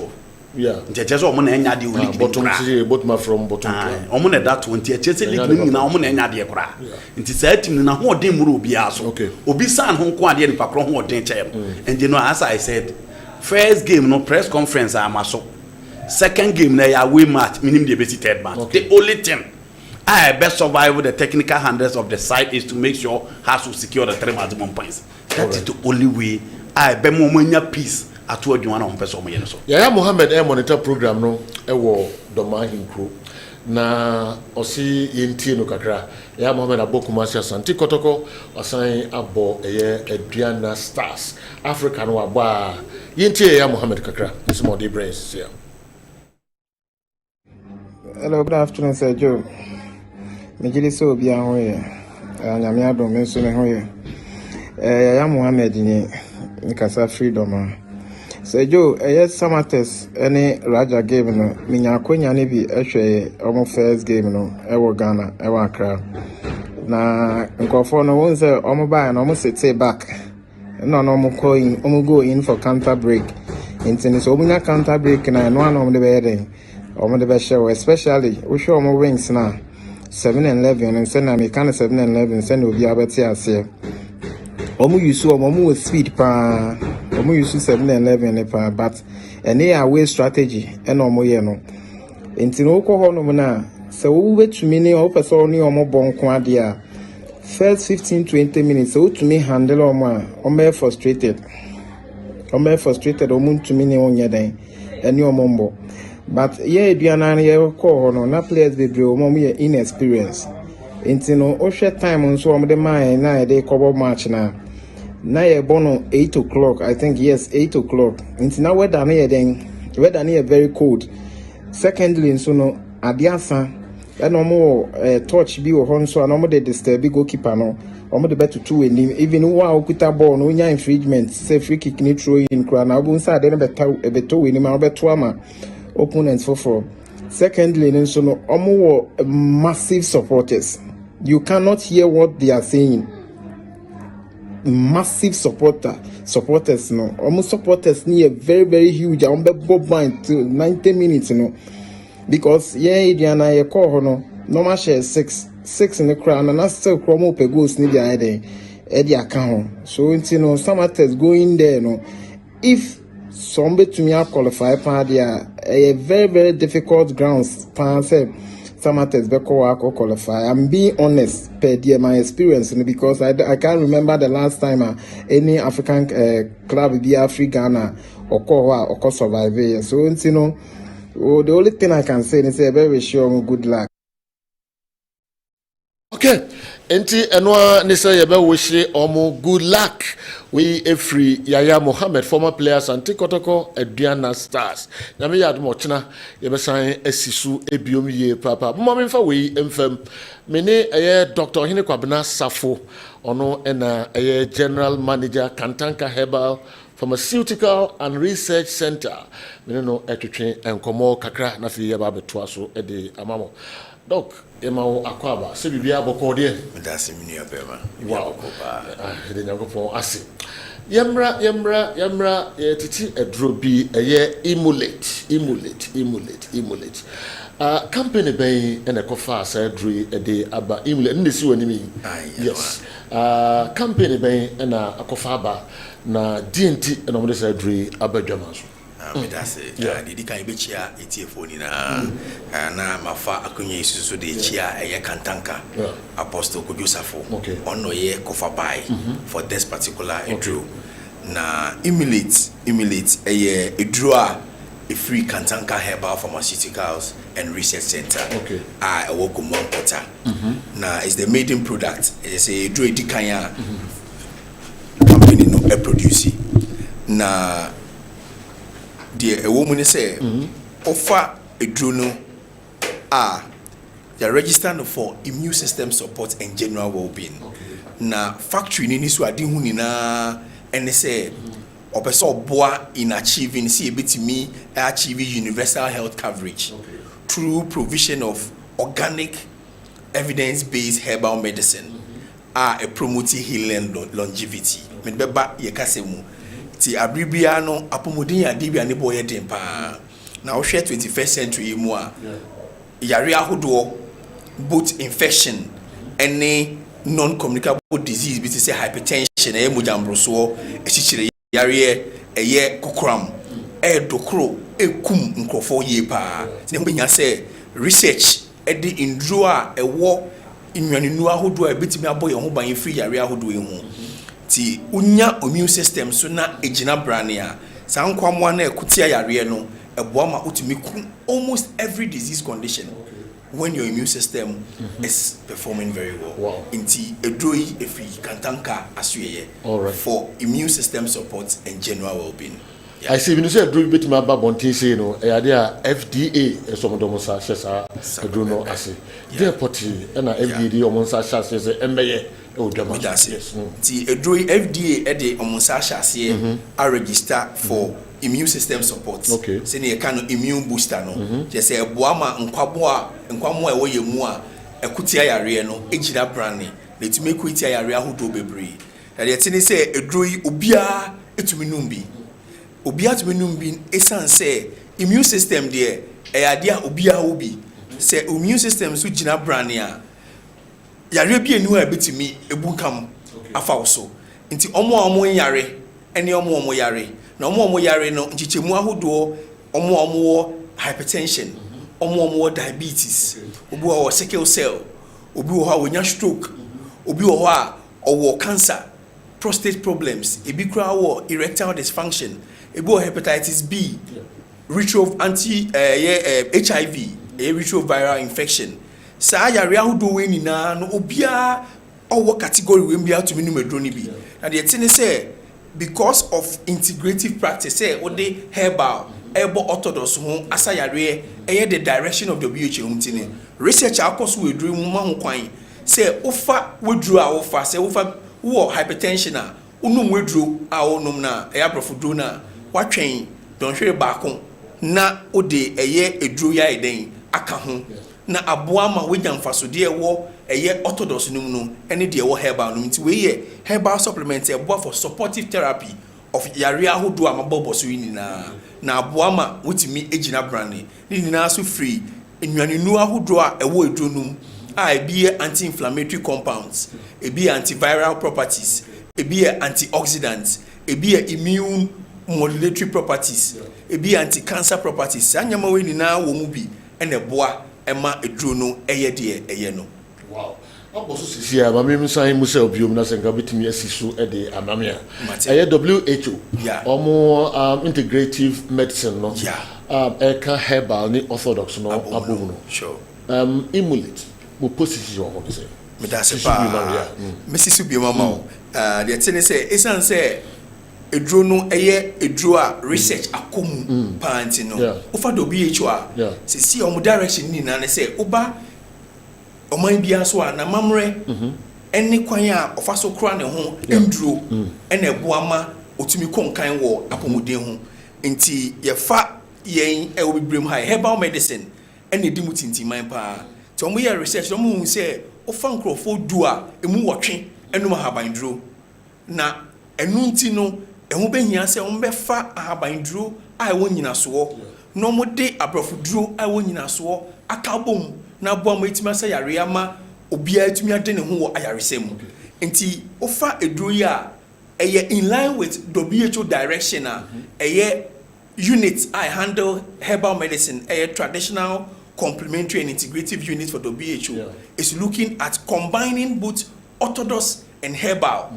Yeah. Just omo enya de league bottom from bottom. Omo na that one Chelsea league ni na omo na enya de kra. Nti say team na ho odin muru obi aso. Okay. Obi san ho nko ade nipa kro ho odin chem. And you know as I said, first game no press conference amaso. Second game na ya away match minim the best third match. Okay. The only thing I best survive with the technical handles of the side is to make sure has to secure the 3 maximum points. That is the only way I be mo manya peace. Atu adwuma na ompese omo ye no so. Yaya Mohammed monitor program no wo Doma Hinkro na osi yentie no kakra. Yaya Mohammed abokumasi Asante Kotoko osan abo Adriana Stars Africa no aba yentie Yaya Mohammed kakra. This more the brains here. Hello, good afternoon, Sir Joe. Mejili so obi ahun ye. Nyame adom nso ne ho ye. Yaya Mohammed ni nkasa freedom. So Joe, Samates any Raja game no minya akonya ne bi ehwe omo first game no ewo Ghana ewo Accra. Na nkofo no won say omo buy na omo sit back. No omo go in for counter break. Intini so omo nya counter break na no omo de be den. Omo de be show especially we show omo wings na 7-11 and send na me kan 7-11 send obi abeti ase. Omo yusu omo speed pa. Omo yusu 7-11 pa but any away strategy and omo ye no enti no ko ho no na se wo betumi ni o person ni omo bonko ade a first 15-20 minutes so to me handle omo frustrated omo ntumi ni onye den any omo mbo but ye aduana na ye ko ho no na players bebre omo ye inexperience enti no o hwe time nso omo de man na ye de cover match na ye bono 8 o'clock, I think yes, 8 o'clock. Into now weather near very cold. Secondly, so no adiasa and no more touch be or so and no de disturb goalkeeper no. Omo the better 2 even who are okuta ball no nya infringement say free kick ni throw in kra na obu side na beto win ma beto ama opponents for. Secondly, so no omo massive supporters. You cannot hear what they are saying. Massive supporter supporters no almost supporters near very very huge I be bob mind to 90 minutes no because Diana ye call no normal share 6 in the crown and that's still chromo pe goals ni dia e account so Samatex going there no if somebody to me qualify there a very very difficult grounds pan say Samatex be qualify. I'm being honest per dear my experience because I can't remember the last time any African club be Africa Ghana or survive. So the only thing I can say is very sure good luck. Okay, enti enwa nisa yebe wishi omo good luck. We free Yaya Mohammed, former players and Tikotoko Ediana Stars. Yami yad mochina yebe sign esisu ebiomi ye papa. Mama fa we emfem. Mene Dr. Hine Kwabena Safo ono ena General Manager Kantanka Herbal Pharmaceutical and Research Center. Mene no etwetwe enkomo kakra na fi yeba beto so ede amamo. Doc, Emma Aquaba, Sibia Bocodie. That's a mini abema. Wow, the Nagopon Assi. Yamra, titi a drobi, a year emulate. Company bay and a cofa surgery a day about emulate, and this one mean. Yes. Company bay and a cofaba na DNT and on the surgery about Germans. That's it. The kind of chia phone na mafa akunye isusu de chia eye kantanka apostle kujusafo ono ye kofa buy for this particular edro na emulate eye edro a free kantanka herbal pharmaceuticals and research center a work on Pota na is the maiden product is a edro edikanya company no e produce na a woman say offer a drone you're registered for immune system support and general well-being. Na factory ni nisu adi huni na and say opeso boa in achieving see a bit me achieve universal health coverage through provision of organic evidence-based herbal medicine a promoting healing longevity. Membeba yekasemu ti abribia no apomodin adibia ne boye den pa na wo hwe 21st century mu a yare ahodo both infection any non-communicable disease bi say hypertension e mojambroso e chichire yare eye kokram e dokro ekum nkrofo ye pa ne mbenya say research e di indro a ewo inwaninu ahodo a betimi aboye ho ban free yare ahodo e hu ti unya immune system so na ejina brania sankwamwa na ekutia yare no eboama utimi ku almost every disease condition when your immune system is performing very well. Inti edroi efi kantanka asuyeye for immune system support and general well-being. I see when you say edroi bit ma ba bonti say no e ade a FDA esomodomo sa shesa edro no ase dey poti na FDA omonsa shasa say embeye yes. The FDA ede omonsa shase a register for immune system support. Okay. Say ne kind of immune booster no. Just say boama nkwamo e wo yemu a ekutia yare no ejira brane. Let me ekutia yare ahodo bebre. Na de tini say edroi obia etumi numbi. Obia etumi numbi esan say immune system there e ade a obia obi. Say immune system so jina brane a yare bi enu a betimi ebunkam afa so nti omo yare ene omo yare na omo yare no nchichemu ahodo omo hypertension omo diabetes obi wo sickle cell obi wo ha wonya stroke obi wo ha owo cancer prostate problems ebi kra wo erectile dysfunction ebi wo hepatitis B HIV retroviral infection sa yare ahodo we nyina no obia owo category we mbia to minimum edroni bi na the thing say because of integrative practice say ode herbal orthodox ho asa yare the direction of the WHO mtini research akos we dru mu ma ho kwan say ofa wedru a ofa say ofa wo hypertension a unum wedru a onum na aprofodru na watwen don hwere baako na ode edru ya eden aka ho na aboa ma wenya mfasode ewo orthodox num no ene de ewo herbal num nti we herbal supplement eboa for supportive therapy of yare ahodo amabobo so nyina na aboama wotimi ejina brane ni nyina so free enwanenu ahodo a ewo edronum a ebi anti-inflammatory compounds ebi antiviral properties ebi antioxidants ebi immune modulatory properties ebi anti-cancer properties anyama we nyina wo mu bi ene boa ema edrono eye de eye no. Wow. Aboso sisi ya mami msan musa obiom na senga betimi asiso de amamia. WHO. Omo integrative medicine no. Eka herbal ni orthodox no abomu no. Sure. Emulate mo position ho be say. Me da se pa. Me sisu bi mama. The thing say esan say edro no eye edro a research akomu panti no. Ofa do WHO a. Sisi omo direction ni na say oba oman bia so na mamre ene kwan a ofaso kra ne ho enduro ene boama otumi konkan wo apomuden ho nti ye fa yen e obibrem ha herbal medicine ene di mutintiman pa ti omo ye research omo hu se ofa nkrofo du a emu wotwe enum ahabanduro na enu nti no ehu behia se omo be fa ahabanduro a ewo nyina so no mo de abrofuduro a ewo nyina so akabom na boa mo etima sa yare ama obia etumi ade ne ho wo ayaresem nti ofa eduro ya eye in line with WHO direction eye unit I handle herbal medicine eye traditional complementary and integrative unit for WHO is looking at combining both orthodox and herbal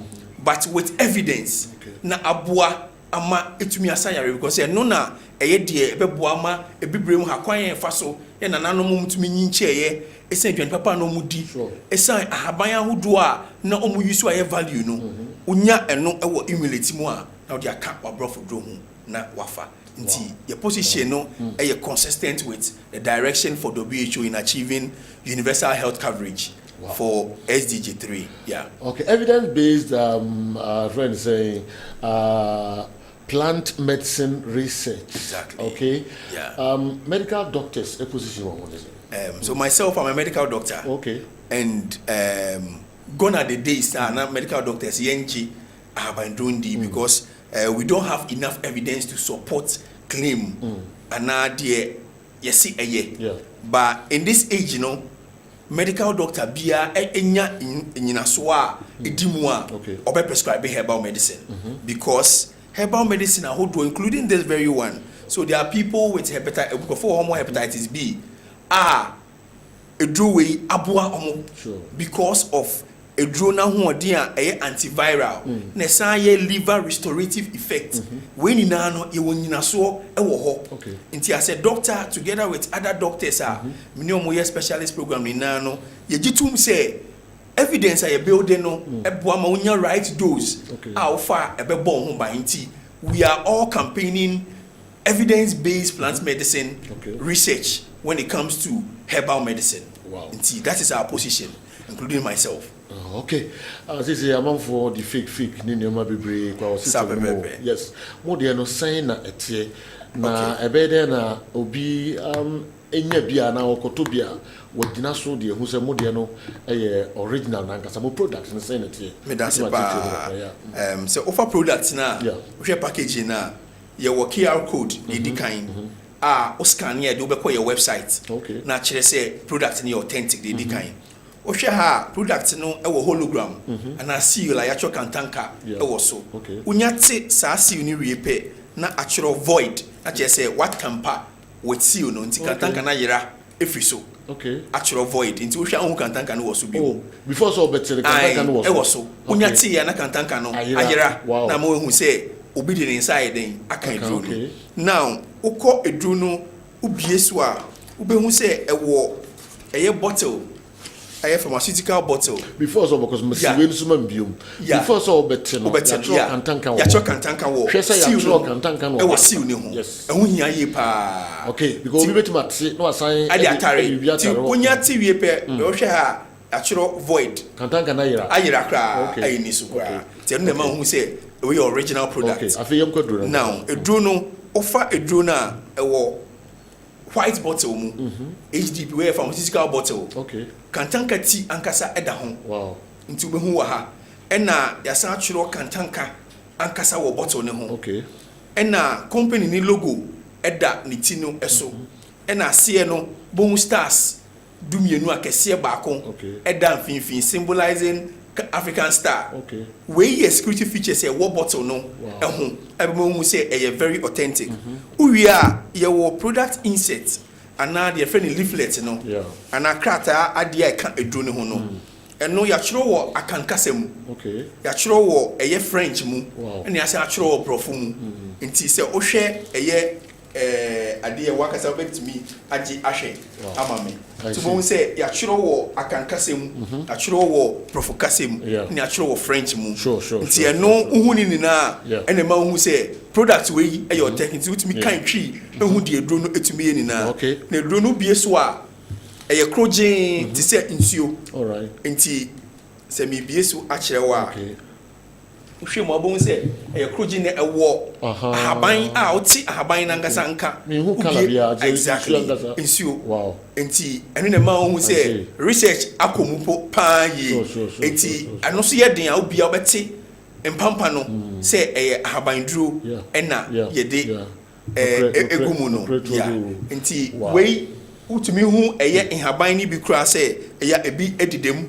but with evidence na aboa ama etumi asa yare because no na eye de beboa ama ebibrem ha kwan yen fa so ye nananom mutumi nyinche ye esen dwan papa no mudi esen ahaban ahodo a na omu yusu aye value no unya eno ewo emulate mu a na odi aka wabrofo dro hu na wafa nti your position no eye consistent with the direction for WHO in achieving universal health coverage for SDG 3. Okay, evidence based friends saying plant medicine research. Exactly. Okay. Medical doctors, a position on this. So myself, I'm a medical doctor. Okay. And gone are the days now medical doctors yenji have been doing the because we don't have enough evidence to support claim. And now dear you see a year. But in this age, medical doctor bia enya nyina so a edimu a obe prescribe herbal medicine because herbal medicine are whole including this very one. So there are people with hepatitis B a way abua because of a drona who are antiviral na ye liver restorative effect when in ano e wonyina so e wo ho nti as a doctor together with other doctors many omo specialist program ni nano ye gitum say evidence a build no eboa ma wonya right dose alpha ebebo ho ba nti we are all campaigning evidence based plant medicine research when it comes to herbal medicine. Nti that is our position including myself. Okay. This is a man for the fake ni nyoma bebre kwa osisi. Yes. Mo de no sign na etie na ebede na obi enya bia na okoto bia wagina so de hu se mo de no original na nkasa mo product na sign etie. Me da se ba so offer product na we share packaging na your QR code the kind o scan here do be call your website na kire say product ni authentic the kind o hwe ha product no e wo hologram and I see you like actual kantanka e wo so unya te sa see you ni wie pe na actual void na kire say what camper with see you no nti kantanka na yera efri so actual void nti wo hwe an kantanka no wo so bi before so better kantanka no wo so e wo so unya te ya na kantanka no ayera na mo hu say obi dey inside then aka edru no now ukọ edru no ubie so a ubehu say ewo eye bottle eye pharmaceutical bottle before so because masiwe nso mambiom before so obete no ya cho kantanka wo hwese ya cho kantanka no ewo seal ne ho ehu hia ye pa because obi betima te no asan ade atare ti onya ti wie pe o hwe ha achiro void kantanka na ayira kra ayi ni so kra ti no ma hu say we original product now edru no offer edru na ewo white bottle mu HDP we pharmaceutical bottle kantanka ti ankasa eda ho nti obehu wa ha ena yasa achiro kantanka ankasa wɔ bottle ne ho okay ɛna company ni logo ɛda ne ti no ɛso ɛna aseɛ no bon stars dumienu akɛseɛ baako ɛda mfimfin symbolizing African star okay wey yɛ security features ɛwɔ bottle no ɛho ɛbɛma hu sɛ ɛyɛ very authentic uwia yɛwɔ product insert ana deɛ fɛ ne leaflet no ana krataa adeɛ a ɛka eduro ne ho no ɛno yɛatwerɛ wɔ akankasa mu okay yɛatwerɛ wɔ ɛyɛ French mu ɛna yɛasɛ atwerɛ wɔ Borɔfo mu nti sɛ wohwɛ ɛyɛ adeɛ wakasa wobɛtumi agye ahwɛ ama me nti bohu sɛ yɛatwerɛ wɔ akankasa mu yɛatwerɛ wɔ Borɔfo kasa mu na yɛatwerɛ wɔ French mu nti ɛno wohu ne nyinaa ɛna ma wohu sɛ product wei ɛyɛ authentic nti wotumi kan twi ɛhu deɛ aduro no ɛtumi yɛ nyinaa na aduro no bie so a ɛyɛ krogyen te sɛ nsuo nti sɛ mebie so akyerɛ wɔ a wohwɛ mu abɔhu sɛ ɛyɛ krogyen na ɛwɔ ahaban a wote ahaban nankasa nka exactly nsuo nti ɛno na ma wohu sɛ research akɔ mu po paa yie nti ɛno so yɛ den a wobia wobɛte mpampa no sɛ ɛyɛ ahaban duro ɛna yɛde egu mu no nti wei utumi hu ɛyɛ nhaban ni bi kura sɛ ɛyɛ ebi edidem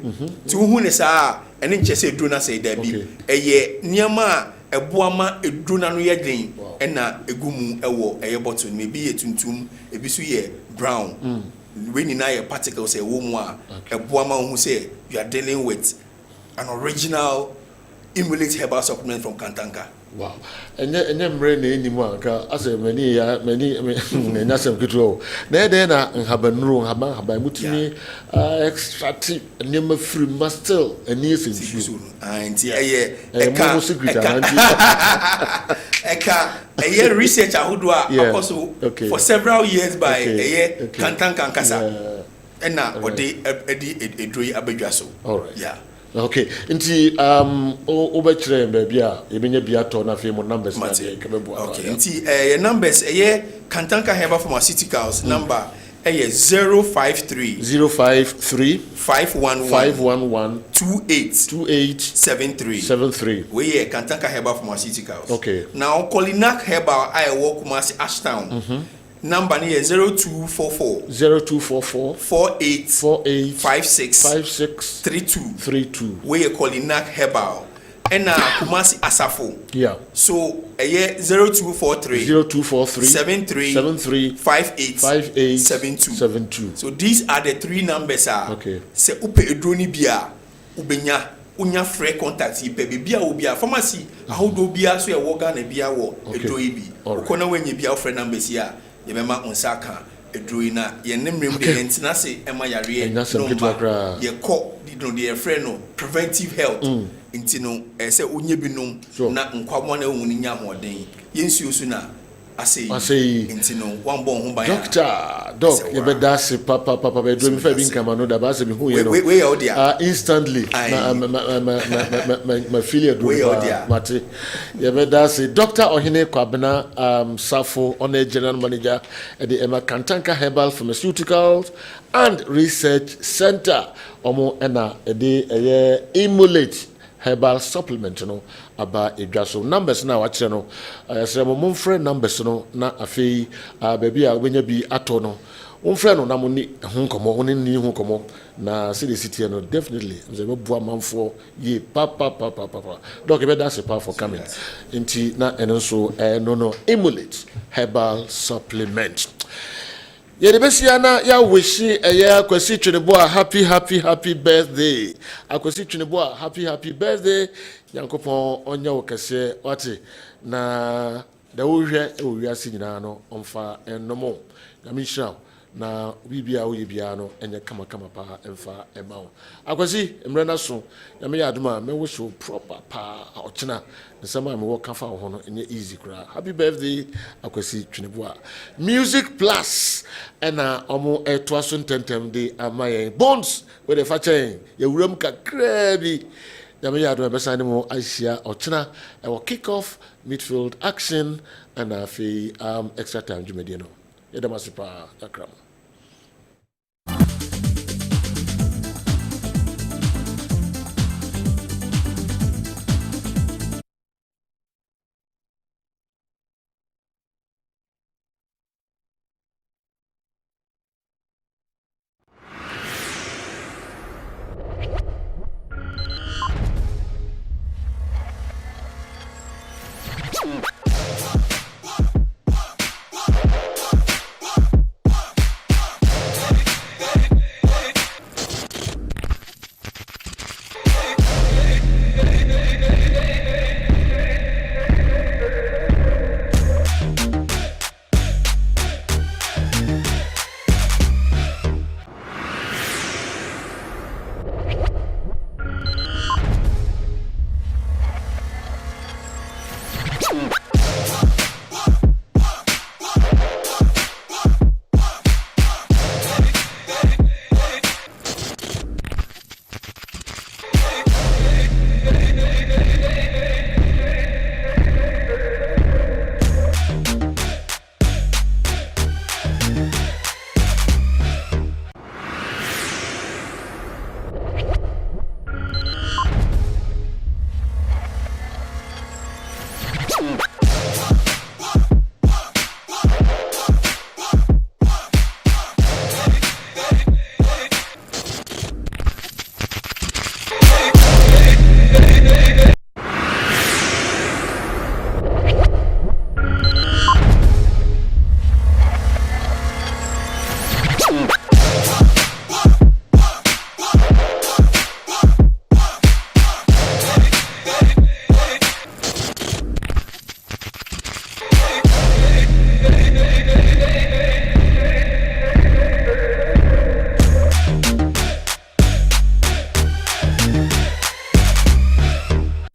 ti hu ne saa ɛne nkyɛ sɛ eduro na sɛ dabi ɛyɛ nneɛma a ɛboa ma eduro na no yɛ den ɛna egu mu ɛwɔ ɛyɛ bottle no ebi yɛ tuntum ebi so yɛ brown we nyinaa yɛ particles ɛwɔ mu a ɛboa ma hu sɛ you are dealing with an original emulate herbal supplement from Kantanka. Wow. Enye mre na eni mu anka ase mani enya sem kitro. Na de na nhabanuru nhaban mutumi extract nneema free mastel eni esensu. Nti eye eka research ahodo a akoso for several years by eye Kantanka nkasa. Ena ode edroyi abadwa so. All right. Yeah. Okay, nti obekire mbia a ebenya bia to na fe mo numbers na de kebebo. Okay, nti your numbers Kantanka Herbal Pharmaceuticals number 053 511 2873. We Kantanka Herbal Pharmaceuticals. Okay. Now Colinac Herbal I work Kumasi Ashtown. Number ni 0244 48 56 32. We call it Nak Herbal. And Kumasi Asafo. Yeah. So 0243 73 58 72. So these are the three numbers. Okay. Se upe edroni bia ubenya unya free contact ipe bia obia pharmacy ahodo bia so e woga na bia wo edroi bi. Ukona wenye bia free numbers here. Yemema onsaka edroi na yenemrem de entina se ema yare no ye ko the friend no preventive health intino se onye binom na nkwamo na ehun nya hoden yensuo su na ase intino one bon ho ban doc ye beda se papa bedro mi fa bi nkama no da ba se mi hu ye no instantly my filial do mate ye beda se Dr. Ohene Kwabena Safo on a general manager at the Kantanka Herbal Pharmaceuticals and Research Center omo ena de emulate herbal supplement no aba edwaso numbers na wache no yesre mo friend numbers no na afei baby a wenya bi ato no mo friend no na mo ni ho komo ho ni ho komo na city city no definitely ze be bua manfo ye papa doc be that's a for coming nti na eno so no emulate herbal supplement. Yerebesiana ya wishi akwasi Twineboa happy birthday. Akwasi Twineboa happy birthday. Yankopon onya wokase wate na da wohwe owiase nyina no omfa ennomo. Nyamishra na bibia wo yebia no enye kama pa emfa emawo. Akwasi emre na so nyame yadoma me wo show proper pa ochina nsama me wo kafa ho no enye easy kra. Happy birthday Akwasi Twineboa. Music Plus ena omo etwaso ntentem de amaye bonds we the fachen ye wuram kakra bi nyame yadoma besane mo ahia ochina e wo kick off midfield action and afi extra time jumedie no yedamasipa yakram.